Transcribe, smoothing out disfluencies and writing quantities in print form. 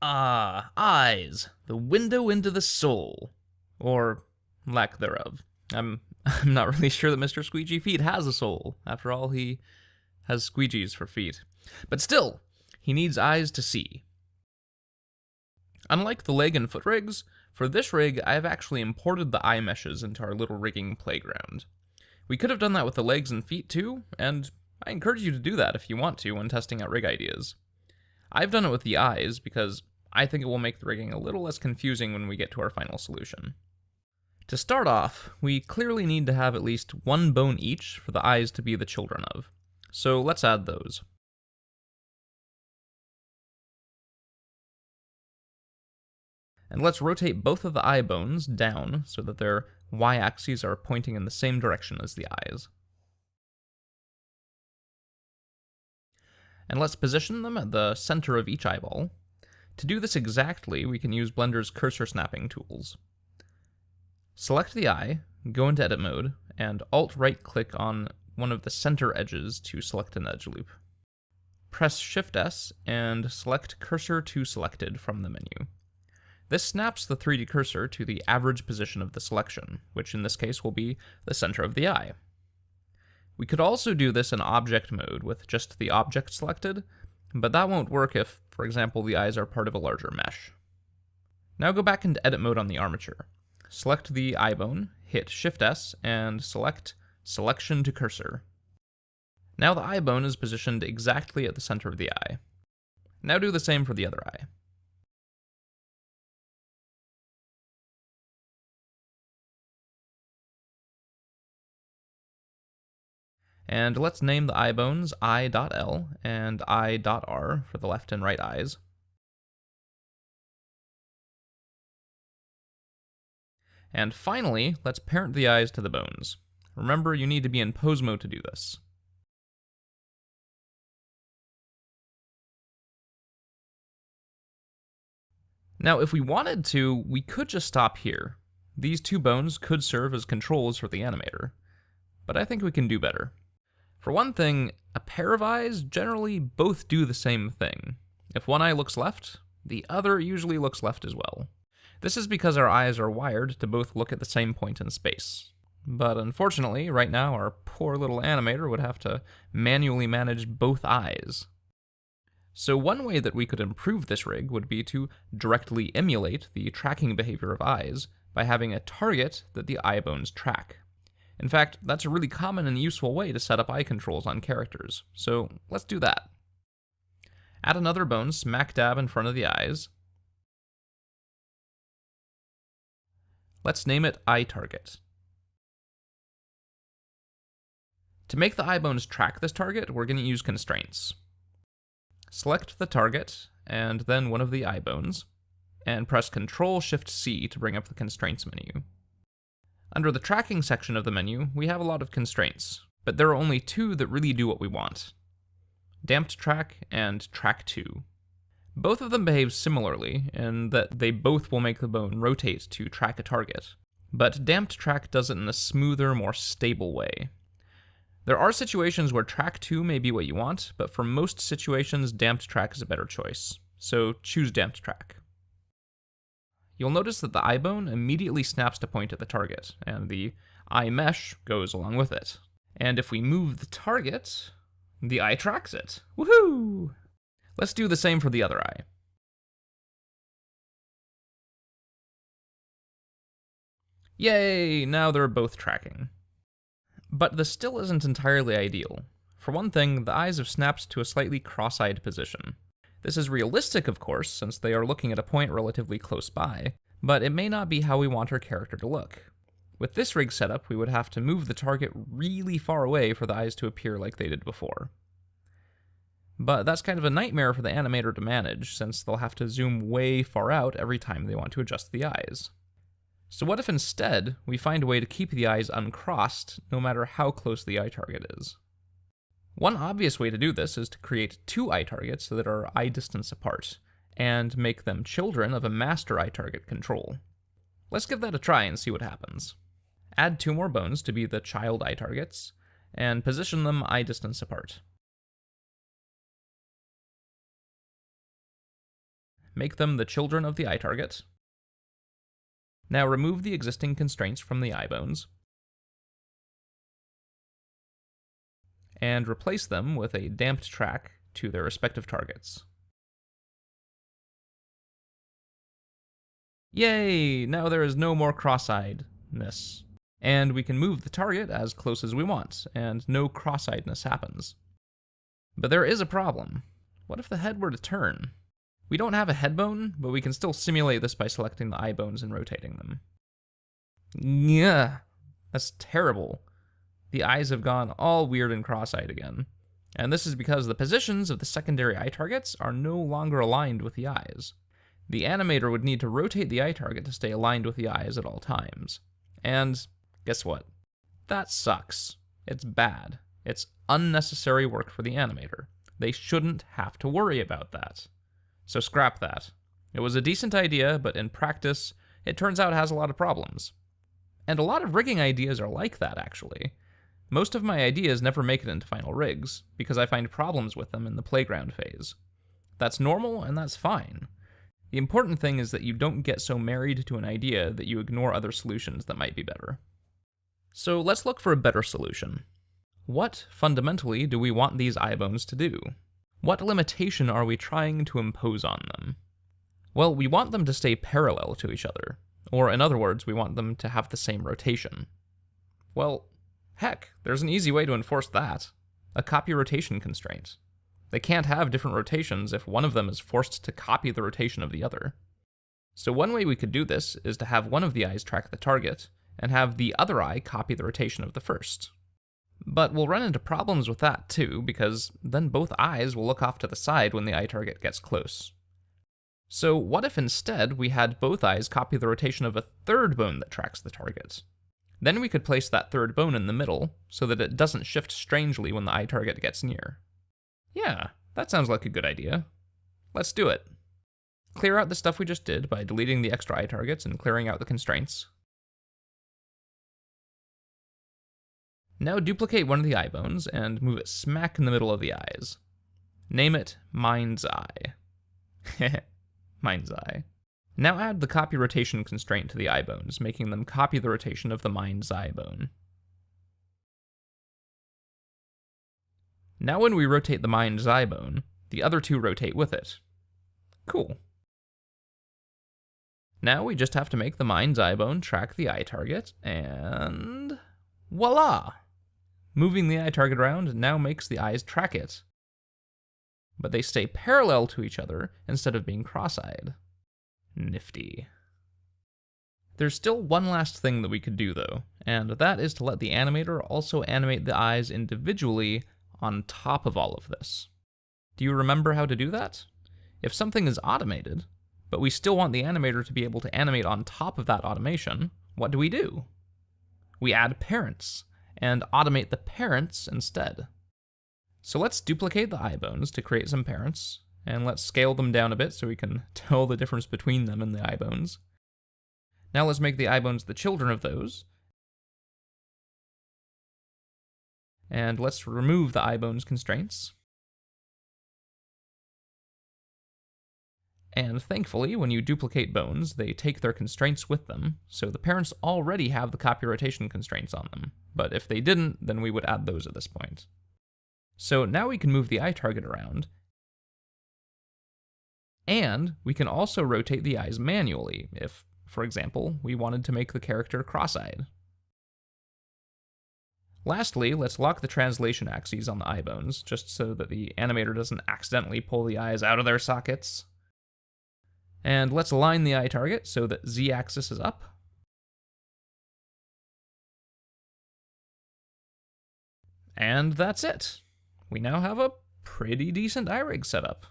Ah, eyes, the window into the soul. Or lack thereof. I'm not really sure that Mr. Squeegee Feet has a soul. After all, he has squeegees for feet. But still, he needs eyes to see. Unlike the leg and foot rigs, for this rig, I have actually imported the eye meshes into our little rigging playground. We could have done that with the legs and feet too, and I encourage you to do that if you want to when testing out rig ideas. I've done it with the eyes because I think it will make the rigging a little less confusing when we get to our final solution. To start off, we clearly need to have at least one bone each for the eyes to be the children of. So let's add those. And let's rotate both of the eye bones down so that their y-axes are pointing in the same direction as the eyes. And let's position them at the center of each eyeball. To do this exactly, we can use Blender's cursor snapping tools. Select the eye, go into edit mode, and Alt-right-click on one of the center edges to select an edge loop. Press Shift-S and select Cursor to Selected from the menu. This snaps the 3D cursor to the average position of the selection, which in this case will be the center of the eye. We could also do this in object mode with just the object selected, but that won't work if, for example, the eyes are part of a larger mesh. Now go back into edit mode on the armature. Select the eye bone, hit Shift-S, and select Selection to Cursor. Now the eye bone is positioned exactly at the center of the eye. Now do the same for the other eye. And let's name the eye bones I.L and I.R for the left and right eyes. And finally, let's parent the eyes to the bones. Remember, you need to be in pose mode to do this. Now, if we wanted to, we could just stop here. These two bones could serve as controls for the animator, but I think we can do better. For one thing, a pair of eyes generally both do the same thing. If one eye looks left, the other usually looks left as well. This is because our eyes are wired to both look at the same point in space. But unfortunately, right now our poor little animator would have to manually manage both eyes. So one way that we could improve this rig would be to directly emulate the tracking behavior of eyes by having a target that the eye bones track. In fact, that's a really common and useful way to set up eye controls on characters, so let's do that. Add another bone smack dab in front of the eyes. Let's name it Eye Target. To make the eye bones track this target, we're going to use constraints. Select the target, and then one of the eye bones, and press Ctrl-Shift-C to bring up the constraints menu. Under the tracking section of the menu, we have a lot of constraints, but there are only two that really do what we want: Damped Track and Track 2. Both of them behave similarly in that they both will make the bone rotate to track a target, but Damped Track does it in a smoother, more stable way. There are situations where Track 2 may be what you want, but for most situations, Damped Track is a better choice, so choose Damped Track. You'll notice that the eye bone immediately snaps to point at the target, and the eye mesh goes along with it. And if we move the target, the eye tracks it. Woohoo! Let's do the same for the other eye. Yay! Now they're both tracking. But this still isn't entirely ideal. For one thing, the eyes have snapped to a slightly cross-eyed position. This is realistic, of course, since they are looking at a point relatively close by, but it may not be how we want our character to look. With this rig setup, we would have to move the target really far away for the eyes to appear like they did before. But that's kind of a nightmare for the animator to manage, since they'll have to zoom way far out every time they want to adjust the eyes. So what if instead, we find a way to keep the eyes uncrossed, no matter how close the eye target is? One obvious way to do this is to create two eye targets that are eye distance apart, and make them children of a master eye target control. Let's give that a try and see what happens. Add two more bones to be the child eye targets, and position them eye distance apart. make them the children of the eye target. Now remove the existing constraints from the eye bones, and replace them with a damped track to their respective targets. Yay! Now there is no more cross-eyedness. And we can move the target as close as we want, and no cross-eyedness happens. But there is a problem. What if the head were to turn? We don't have a head bone, but we can still simulate this by selecting the eye bones and rotating them. Yeah, that's terrible. The eyes have gone all weird and cross-eyed again. And this is because the positions of the secondary eye targets are no longer aligned with the eyes. The animator would need to rotate the eye target to stay aligned with the eyes at all times. And guess what? That sucks. It's bad. It's unnecessary work for the animator. They shouldn't have to worry about that. So scrap that. It was a decent idea, but in practice, it turns out it has a lot of problems. And a lot of rigging ideas are like that, actually. Most of my ideas never make it into final rigs, because I find problems with them in the playground phase. That's normal, and that's fine. The important thing is that you don't get so married to an idea that you ignore other solutions that might be better. So let's look for a better solution. What, fundamentally, do we want these eye bones to do? What limitation are we trying to impose on them? Well, we want them to stay parallel to each other, or in other words, we want them to have the same rotation. Well, heck, there's an easy way to enforce that. A copy rotation constraint. They can't have different rotations if one of them is forced to copy the rotation of the other. So one way we could do this is to have one of the eyes track the target, and have the other eye copy the rotation of the first. But we'll run into problems with that too, because then both eyes will look off to the side when the eye target gets close. So what if instead we had both eyes copy the rotation of a third bone that tracks the target? Then we could place that third bone in the middle, so that it doesn't shift strangely when the eye target gets near. Yeah, that sounds like a good idea. Let's do it. Clear out the stuff we just did by deleting the extra eye targets and clearing out the constraints. Now duplicate one of the eye bones and move it smack in the middle of the eyes. Name it Mind's Eye. Mind's Eye. Now add the copy rotation constraint to the eye bones, making them copy the rotation of the Mind's Eye bone. Now when we rotate the Mind's Eye bone, the other two rotate with it. Cool. Now we just have to make the Mind's Eye bone track the eye target, and voila! Moving the eye target around now makes the eyes track it. But they stay parallel to each other instead of being cross-eyed. Nifty. There's still one last thing that we could do though, and that is to let the animator also animate the eyes individually on top of all of this. Do you remember how to do that? If something is automated, but we still want the animator to be able to animate on top of that automation, what do? We add parents, and automate the parents instead. So let's duplicate the eye bones to create some parents, and let's scale them down a bit so we can tell the difference between them and the eye bones. Now let's make the eye bones the children of those, and let's remove the eye bones constraints. And thankfully, when you duplicate bones, they take their constraints with them, so the parents already have the copy rotation constraints on them. But if they didn't, then we would add those at this point. So now we can move the eye target around, and we can also rotate the eyes manually if, for example, we wanted to make the character cross-eyed. Lastly, let's lock the translation axes on the eye bones, just so that the animator doesn't accidentally pull the eyes out of their sockets. And let's align the eye target so that Z-axis is up. And that's it. We now have a pretty decent eye rig setup.